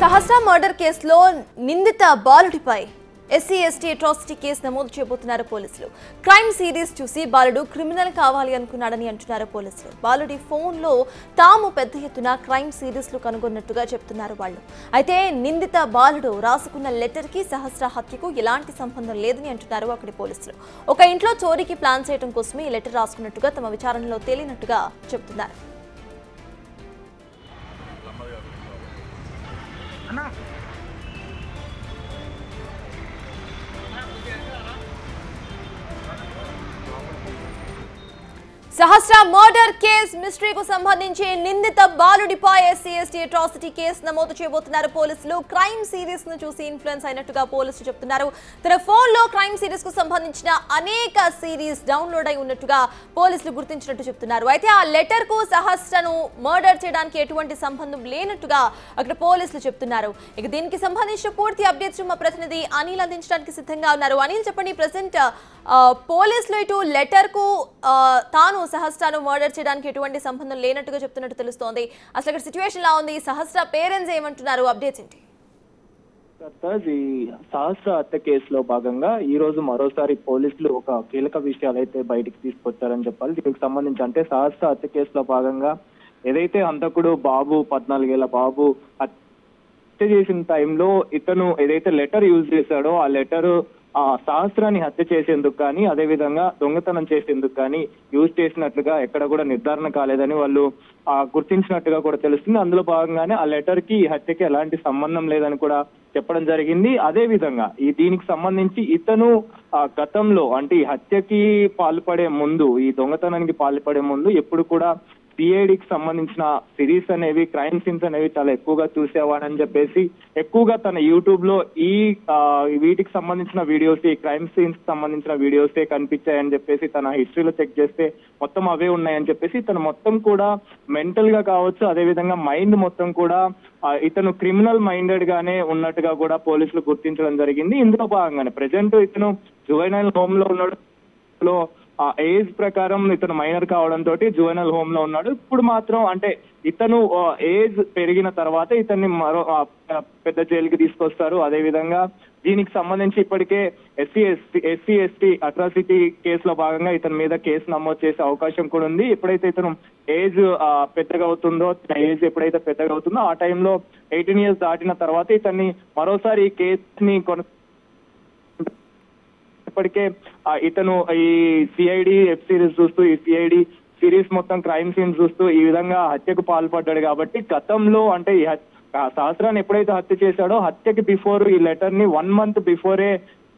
సహస్ర murder కేసులో నిందిత బాలుడిపై SC ST atrocity case నమోదు చేయబోతున్నారు పోలీసులు. క్రైమ్ సిరీస్ చూసి బాలుడు క్రిమినల్ కావాలి అనుకున్నాడని అంటున్నారు పోలీసులు. బాలుడి ఫోన్లో తాము పెద్ద ఎత్తున క్రైమ్ సిరీస్లు కనుగొన్నట్టుగా చెప్తున్నారు వాళ్ళు. అయితే నిందిత బాలుడు రాసుకున్న లెటర్కి సహస్ర హత్యకు ఎలాంటి సంబంధం లేదని అంటున్నారు అక్కడి పోలీసులు. ఒక ఇంట్లో చోరీకి ప్లాన్ చేయడం కోసమే ఈ లెటర్ రాసుకున్నట్టుగా తమ విచారణలో తేలినట్టుగా చెప్తున్నారు. సహస్ర మర్డర్ కేసు మిస్టరీకు సంబంధించి నిందిత బాలుడిపై ఎస్సీ ఎస్టీ అట్రాసిటీ కేసు నమోదు చేయబోతున్నారు పోలీసులు. క్రైమ్ సిరీస్ ను చూసి ఇన్ఫ్లుయెన్స్ అయినట్టుగా పోలీసులు చెప్తున్నారు. తన ఫోన్ లో క్రైమ్ సిరీస్ కు సంబంధించిన అనేక సిరీస్ డౌన్లోడ్ అయి ఉన్నట్టుగా పోలీసులు గుర్తించినట్టు చెప్తున్నారు. అయితే ఆ లెటర్ కు సహస్రను మర్డర్ చేయడానికి ఎటువంటి సంబంధం లేనట్టుగా అక్కడ పోలీసులు చెప్తున్నారు. ఇక దీనికి సంబంధించిన పూర్తి అప్డేట్స్ మా ప్రతినిధి అనిల్ అందించడానికి సిద్ధంగా ఉన్నారు. అనిల్, చెప్పండి, ప్రెసెంట్ పోలీసులు ఇటు లెటర్ కు తాను సహస్రను మర్డర్ చేయడానికి ఎటువంటి సంబంధం లేనట్టుగా చెప్తున్నట్టు తెలుస్తోంది. అసలు ఇక్కడ సిచ్యువేషన్ లా ఉంది? సహస్ర పేరెంట్స్ ఏమంటున్నారు? అప్డేట్స్ ఏంటి? ఈ సహస్ర హత్య కేసులో భాగంగా ఈ రోజు మరోసారి పోలీసులు ఒక కీలక విషయాలు అయితే బయటికి తీసుకొచ్చారని చెప్పాలి. దీనికి సంబంధించి అంటే సహస్ర హత్య కేసులో భాగంగా ఏదైతే హంతకుడు బాబు 14 ఏళ్ల బాబు హత్య చేసిన టైంలో ఇతను ఏదైతే లెటర్ యూజ్ చేశాడో ఆ లెటర్ సహస్రాన్ని హత్య చేసేందుకు కానీ అదేవిధంగా దొంగతనం చేసేందుకు కానీ యూజ్ చేసినట్లుగా ఎక్కడ కూడా నిర్ధారణ కాలేదని వాళ్ళు గుర్తించినట్టుగా కూడా తెలుస్తుంది. అందులో భాగంగానే ఆ లెటర్ కి హత్యకి ఎలాంటి సంబంధం లేదని కూడా చెప్పడం జరిగింది. అదే విధంగా దీనికి సంబంధించి ఇతను గతంలో అంటే ఈ హత్యకి పాల్పడే ముందు, ఈ దొంగతనానికి పాల్పడే ముందు ఎప్పుడు కూడా సిఐడికి సంబంధించిన సిరీస్ అనేవి, క్రైమ్ సీన్స్ అనేవి చాలా ఎక్కువగా చూసేవాడని చెప్పేసి ఎక్కువగా తన యూట్యూబ్ లో వీటికి సంబంధించిన వీడియోస్, ఈ క్రైమ్ సీన్స్ సంబంధించిన వీడియోసే కనిపించాయని చెప్పేసి తన హిస్టరీలో చెక్ చేస్తే మొత్తం అవే ఉన్నాయని చెప్పేసి తను మొత్తం కూడా మెంటల్ గా కావచ్చు, అదేవిధంగా మైండ్ మొత్తం కూడా ఇతను క్రిమినల్ మైండెడ్ గానే ఉన్నట్టుగా కూడా పోలీసులు గుర్తించడం జరిగింది. ఇందులో భాగంగానే ప్రెసెంట్ ఇతను జువెనైల్ హోమ్ లో ఉన్నాడు. ఏజ్ ప్రకారం ఇతను మైనర్ కావడంతో జువెనల్ హోమ్ లో ఉన్నాడు. ఇప్పుడు మాత్రం అంటే ఇతను ఏజ్ పెరిగిన తర్వాత ఇతన్ని మరో పెద్ద జైలుకి తీసుకొస్తారు. అదే విధంగా దీనికి సంబంధించి ఇప్పటికే ఎస్సీ ఎస్టీ అట్రాసిటీ కేసులో భాగంగా ఇతని మీద కేసు నమోదు చేసే అవకాశం కూడా ఉంది. ఎప్పుడైతే ఇతను ఏజ్ పెద్దగా అవుతుందో, ఏజ్ ఎప్పుడైతే పెద్దగా అవుతుందో ఆ టైంలో 18 years దాటిన తర్వాత ఇతన్ని మరోసారి ఈ కేసుని ఇప్పటికే ఇతను ఈ సిఐడి వెబ్ సిరీస్ చూస్తూ, ఈ సిఐడి సిరీస్ మొత్తం క్రైమ్ సీన్స్ చూస్తూ ఈ విధంగా హత్యకు పాల్పడ్డాడు. కాబట్టి గతంలో అంటే ఈ సహస్రాన్ని ఎప్పుడైతే హత్య చేశాడో హత్యకి బిఫోర్ ఈ లెటర్ ని 1 month బిఫోరే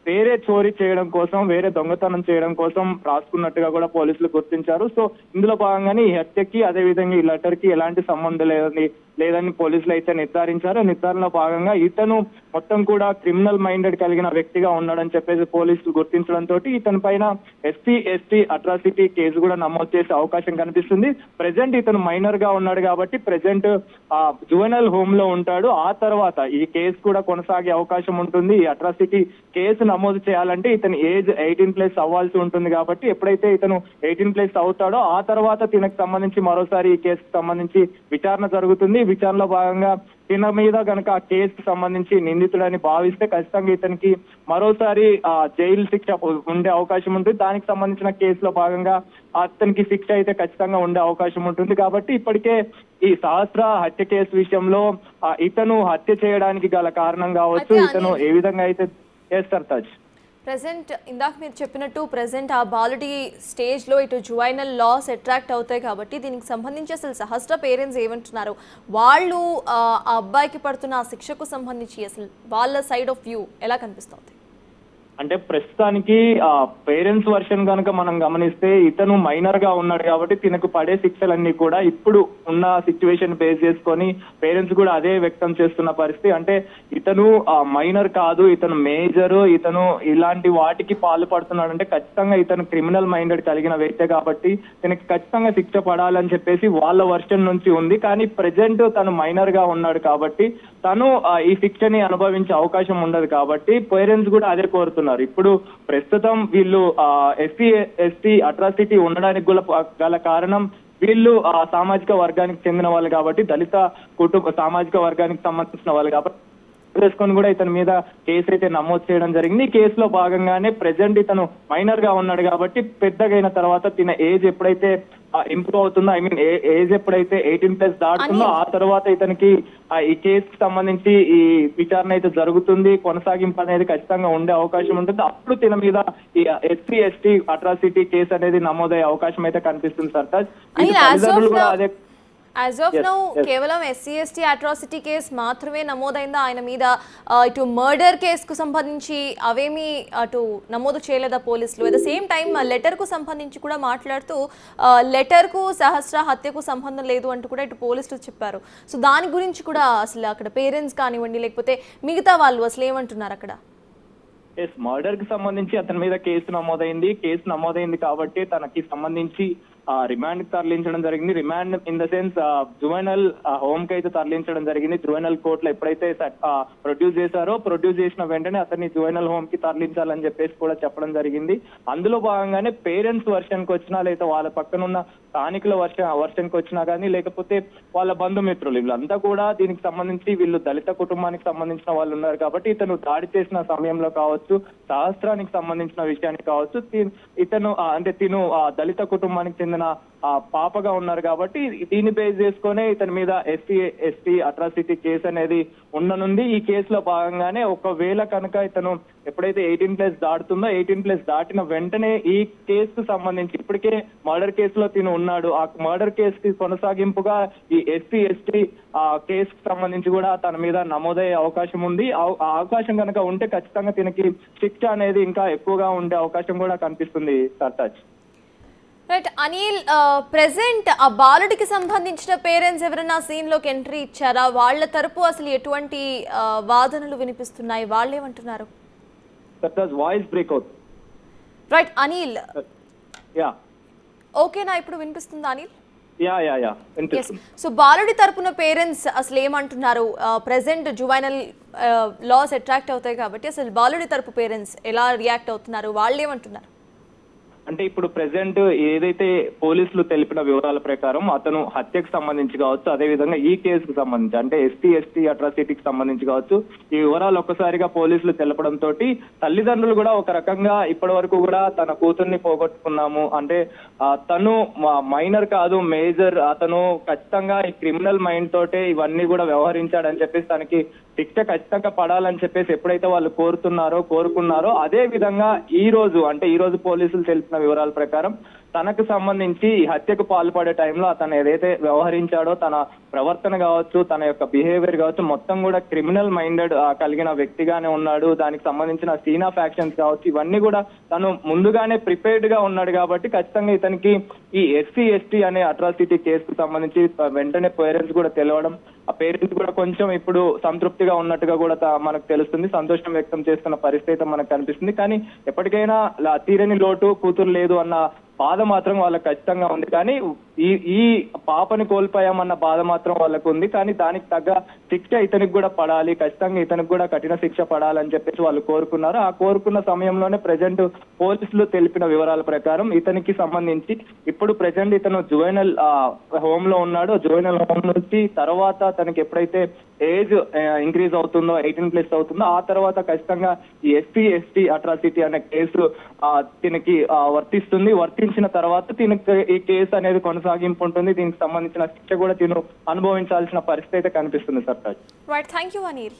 వేరే చోరీ చేయడం కోసం, వేరే దొంగతనం చేయడం కోసం రాసుకున్నట్టుగా కూడా పోలీసులు గుర్తించారు. సో ఇందులో భాగంగానే ఈ హత్యకి అదే విధంగా ఈ లెటర్ కి ఎలాంటి సంబంధం లేదని పోలీసులు అయితే నిర్ధారించారు. నిర్ధారణలో భాగంగా ఇతను మొత్తం కూడా క్రిమినల్ మైండెడ్ కలిగిన వ్యక్తిగా ఉన్నాడని చెప్పేసి పోలీసులు గుర్తించడంతో ఇతని పైన ఎస్సీ ఎస్టీ అట్రాసిటీ కేసు కూడా నమోదు చేసే అవకాశం కనిపిస్తుంది. ప్రెసెంట్ ఇతను మైనర్ గా ఉన్నాడు కాబట్టి ప్రెసెంట్ జువెనల్ హోమ్ లో ఉంటాడు. ఆ తర్వాత ఈ కేసు కూడా కొనసాగే అవకాశం ఉంటుంది. ఈ అట్రాసిటీ కేసు నమోదు చేయాలంటే ఇతను ఏజ్ 18+ అవ్వాల్సి ఉంటుంది. కాబట్టి ఎప్పుడైతే ఇతను 18+ అవుతాడో ఆ తర్వాత తినకు సంబంధించి మరోసారి ఈ కేసుకు సంబంధించి విచారణ జరుగుతుంది. విచారణలో భాగంగా తిన మీద కనుక ఆ కేసుకు సంబంధించి నిందితుడని భావిస్తే ఖచ్చితంగా ఇతనికి మరోసారి జైలు శిక్ష ఉండే అవకాశం ఉంటుంది. దానికి సంబంధించిన కేసులో భాగంగా అతనికి శిక్ష అయితే ఖచ్చితంగా ఉండే అవకాశం ఉంటుంది. కాబట్టి ఇప్పటికే ఈ సహస్ర హత్య కేసు విషయంలో ఇతను హత్య చేయడానికి గల కారణం కావచ్చు, ఇతను ఏ విధంగా అయితే చేస్తారు తాజ్. ప్రెసెంట్ ఇందాక మీరు చెప్పినట్టు ప్రెసెంట్ ఆ బాలుడి స్టేజ్లో ఇటు జువైనల్ లాస్ అట్రాక్ట్ అవుతాయి. కాబట్టి దీనికి సంబంధించి అసలు సహస్ర పేరెంట్స్ ఏమంటున్నారు? వాళ్ళు ఆ అబ్బాయికి పడుతున్న ఆ శిక్షకు సంబంధించి అసలు వాళ్ళ సైడ్ ఆఫ్ వ్యూ ఎలా కనిపిస్తుంది? అంటే ప్రస్తుతానికి పేరెంట్స్ వర్షన్ కనుక మనం గమనిస్తే ఇతను మైనర్ గా ఉన్నాడు కాబట్టి తినకు పడే శిక్షలన్నీ కూడా ఇప్పుడు ఉన్న సిచ్యువేషన్ బేస్ చేసుకొని పేరెంట్స్ కూడా అదే వ్యక్తం చేస్తున్న పరిస్థితి. అంటే ఇతను మైనర్ కాదు, ఇతను మేజర్, ఇతను ఇలాంటి వాటికి పాల్పడుతున్నాడు అంటే ఖచ్చితంగా ఇతను క్రిమినల్ మైండెడ్ కలిగిన వ్యక్తే కాబట్టి తనకి ఖచ్చితంగా శిక్ష పడాలని చెప్పేసి వాళ్ళ వర్షన్ నుంచి ఉంది. కానీ ప్రెసెంట్ తను మైనర్ గా ఉన్నాడు కాబట్టి తను ఈ శిక్షని అనుభవించే అవకాశం ఉండదు. కాబట్టి పేరెంట్స్ కూడా అదే కోరుతున్నారు. ఇప్పుడు ప్రస్తుతం వీళ్ళు ఎస్సీ ఎస్టీ అట్రాసిటీ ఉండడానికి గల కారణం వీళ్ళు సామాజిక వర్గానికి చెందిన వాళ్ళు కాబట్టి, దళిత సామాజిక వర్గానికి సంబంధించిన వాళ్ళు కాబట్టి వేసుకొని కూడా ఇతని మీద కేసు అయితే నమోదు చేయడం జరిగింది. ఈ కేసులో భాగంగానే ప్రెసెంట్ ఇతను మైనర్ గా ఉన్నాడు కాబట్టి పెద్దగైన తర్వాత తిన ఏజ్ ఎప్పుడైతే ఇంప్రూవ్ అవుతుందో, ఐ మీన్ ఏజ్ ఎప్పుడైతే 18+ దాటుతుందో ఆ తర్వాత ఇతనికి ఈ కేసుకి సంబంధించి ఈ విచారణ అయితే జరుగుతుంది. కొనసాగింపు అనేది ఖచ్చితంగా ఉండే అవకాశం ఉంటుంది. అప్పుడు తిన మీద ఈ SC/ST అట్రాసిటీ కేసు అనేది నమోదయ్యే అవకాశం అయితే కనిపిస్తుంది. సర్తాజ్ తల్లిదండ్రులు కూడా అదే యాజ్ ఆఫ్ నౌ కేవలం SC/ST అట్రాసిటీ కేసు మాత్రమే నమోదైందా ఆయన మీద? ఇటు మర్డర్ కేసుకు సంబంధించి అవేమీ అటు నమోదు చేయలేదా పోలీసులు? At the same time letter కు సంబంధించి కూడా మాట్లాడుతూ లెటర్ కు సహస్ర హత్యకు సంబంధం లేదు అంటూ కూడా ఇటు పోలీసులు చెప్పారు. సో దాని గురించి కూడా అసలు అక్కడ పేరెంట్స్ కానివ్వండి లేకపోతే మిగతా వాళ్ళు అసలు ఏమంటున్నారు అక్కడ? మర్డర్ కి సంబంధించి అతని మీద కేసు నమోదైంది కాబట్టి తనకి సంబంధించి రిమాండ్ కి తరలించడం జరిగింది. Remand in the sense juvenile home కి అయితే తరలించడం జరిగింది. జువెనల్ కోర్టులో ఎప్పుడైతే ప్రొడ్యూస్ చేసిన వెంటనే అతన్ని జువెనల్ హోమ్ కి తరలించాలని చెప్పేసి కూడా చెప్పడం జరిగింది. అందులో భాగంగానే పేరెంట్స్ వర్షన్ కి వచ్చినా, లేదా వాళ్ళ పక్కనున్న స్థానికుల వర్షన్ కి వచ్చినా కానీ, లేకపోతే వాళ్ళ బంధుమిత్రులు వీళ్ళంతా కూడా దీనికి సంబంధించి వీళ్ళు దళిత కుటుంబానికి సంబంధించిన వాళ్ళు ఉన్నారు కాబట్టి ఇతను దాడి చేసిన సమయంలో కావచ్చు, సహస్రానికి సంబంధించిన విషయానికి కావచ్చు, ఇతను అంటే తిను దళిత కుటుంబానికి చెందిన పాపగా ఉన్నారు కాబట్టి దీన్ని బేస్ చేసుకునే ఇతని మీద SC/ST అట్రాసిటీ కేసు అనేది ఉండనుంది. ఈ కేసులో భాగంగానే ఒకవేళ కనుక ఇతను ఎప్పుడైతే 18+ దాటుతుందో, 18+ దాటిన వెంటనే ఈ కేసుకు సంబంధించి ఇప్పటికే మర్డర్ కేసులో తిను ఉన్నాడు. ఆ మర్డర్ కేసుకి కొనసాగింపుగా ఈ SC/ST కేసుకు సంబంధించి కూడా తన మీద నమోదయ్యే అవకాశం ఉంది. ఆ అవకాశం కనుక ఉంటే ఖచ్చితంగా తినకి శిక్ష అనేది ఇంకా ఎక్కువగా ఉండే అవకాశం కూడా కనిపిస్తుంది. సర్తాజ్ రైట్ అనిల్, ప్రెసెంట్ ఆ బాలుడికి సంబంధించిన పేరెంట్స్ ఎవరైనా సీన్ లోకి ఎంట్రీ ఇచ్చారా? వాళ్ళ తరపు అసలు ఎటువంటి వాదనలు వినిపిస్తున్నాయి? వాళ్ళు ఏమంటున్నారు? వాయిస్ బ్రేక్ అవుతుంది. రైట్ అనిల్, యా ఓకేనా ఇప్పుడు వినిపిస్తుందా అనిల్? యా సో బాలుడి తరపున పేరెంట్స్ అసలు ఏమంటున్నారు? ప్రెసెంట్ జువైనల్ లాస్ అట్రాక్ట్ అవుతాయి కాబట్టి అసలు బాలుడి తరపు పేరెంట్స్ ఎలా రియాక్ట్ అవుతున్నారు? వాళ్ళు ఏమంటున్నారు? అంటే ఇప్పుడు ప్రెసెంట్ ఏదైతే పోలీసులు తెలిపిన వివరాల ప్రకారం అతను హత్యకు సంబంధించి కావచ్చు, అదే విధంగా ఈ కేసుకు సంబంధించి అంటే SC/ST అట్రాసిటీకి సంబంధించి కావచ్చు, ఈ వివరాలు ఒక్కసారిగా పోలీసులు తెలపడంతో తల్లిదండ్రులు కూడా ఒక రకంగా ఇప్పటి వరకు కూడా తన కూతుర్ని పోగొట్టుకున్నాము, అంటే తను మైనర్ కాదు మేజర్, అతను ఖచ్చితంగా ఈ క్రిమినల్ మైండ్ తోటే ఇవన్నీ కూడా వ్యవహరించాడని చెప్పేసి తనకి శిక్ష ఖచ్చితంగా పడాలని చెప్పేసి ఎప్పుడైతే వాళ్ళు కోరుకున్నారో అదే విధంగా ఈ రోజు పోలీసులు తెలిపిన వివరాల ప్రకారం తనకు సంబంధించి ఈ హత్యకు పాల్పడే టైంలో అతను ఏదైతే వ్యవహరించాడో తన ప్రవర్తన కావచ్చు, తన యొక్క బిహేవియర్ కావచ్చు, మొత్తం కూడా క్రిమినల్ మైండెడ్ కలిగిన వ్యక్తిగానే ఉన్నాడు. దానికి సంబంధించిన సీన్ ఆఫ్ యాక్షన్స్ కావచ్చు, ఇవన్నీ కూడా తను ముందుగానే ప్రిపేర్డ్ గా ఉన్నాడు కాబట్టి ఖచ్చితంగా ఇతనికి ఈ SC/ST అనే అట్రాసిటీ కేసుకు సంబంధించి వెంటనే పేరెంట్స్ కూడా తెలవడం, ఆ పేరెంట్స్ కూడా కొంచెం ఇప్పుడు సంతృప్తిగా ఉన్నట్టుగా కూడా మనకు తెలుస్తుంది. సంతోషం వ్యక్తం చేస్తున్న పరిస్థితి మనకు కనిపిస్తుంది. కానీ ఎప్పటికైనా తీరని లోటు కూతురు లేదు అన్న బాధ మాత్రం వాళ్ళకి ఖచ్చితంగా ఉంది. కానీ ఈ పాపని కోల్పోయామన్న బాధ మాత్రం వాళ్ళకు ఉంది. కానీ దానికి తగ్గ శిక్ష ఇతనికి కూడా పడాలి, ఖచ్చితంగా ఇతనికి కూడా కఠిన శిక్ష పడాలని చెప్పేసి వాళ్ళు కోరుకున్నారు. ఆ కోరుకున్న సమయంలోనే ప్రెసెంట్ పోలీసులు తెలిపిన వివరాల ప్రకారం ఇతనికి సంబంధించి ఇప్పుడు ప్రెసెంట్ ఇతను జువెనల్ హోమ్ లో ఉన్నాడు. జువెనల్ హోమ్ నుంచి తర్వాత తనకి ఎప్పుడైతే ఏజ్ ఇంక్రీజ్ అవుతుందో, 18+ అవుతుందో ఆ తర్వాత ఖచ్చితంగా ఈ SC/ST అట్రాసిటీ అనే కేసు దీనికి వర్తించిన తర్వాత దీనికి ఈ కేసు అనేది కొనసాగింపు ఉంటుంది. దీనికి సంబంధించిన శిక్ష కూడా తిను అనుభవించాల్సిన పరిస్థితి అయితే కనిపిస్తుంది. Sartaj. Right, thank you Anil.